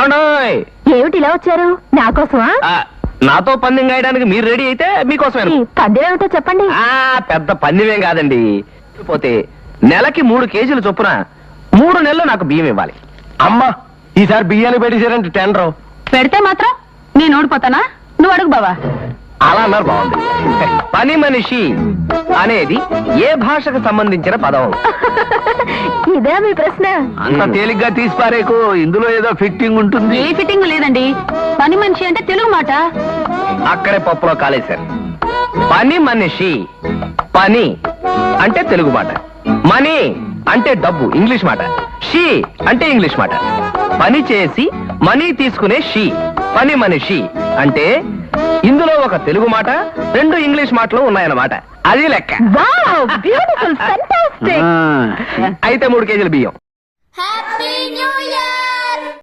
ఏమండోయ్? ఏమిటి ఇలా వచ్చారు? నా కోసమా? నాతో పందెం గాయడానికి మీరు రెడీ అయితే మీకోసమే. పందెం ఏమిటో చెప్పండి. పెద్ద పందెమేం కాదండి. పోతే నెలకి 3 కేజీలు చొప్పున 3 నెలలు నాకు బియ్యం ఇవ్వాలి. అమ్మా, ఈసారి బియ్యాన్ని పెట్టేశారంటే టెండర్. పెడితే మాత్రం నేను ఓడిపోతానా? నువ్వు అడుగు బావా. అలా అన్నారు, బాగుంది. పని మనిషి అనేది ఏ భాషకు సంబంధించిన పదం? ఇదే మీ ప్రశ్న? అంత తేలిగ్గా తీసిపారేకు, ఇందులో ఏదో ఫిట్టింగ్ ఉంటుంది. ఏ ఫిట్టింగ్ లేదండి. పని మనిషి అంటే తెలుగు మాట. అక్కడే పప్పులో కాలేశారు. పని మనిషి, పని అంటే తెలుగు మాట, మనీ అంటే డబ్బు ఇంగ్లీష్ మాట, షీ అంటే ఇంగ్లీష్ మాట. పని చేసి మనీ తీసుకునే షీ పని మనిషి అంటే ఇందులో ఒక తెలుగు మాట, 2 ఇంగ్లీష్ మాటలు ఉన్నాయన్నమాట. అది లెక్క. Wow, beautiful, fantastic. అయితే 3 కేజీల బియ్యం. Happy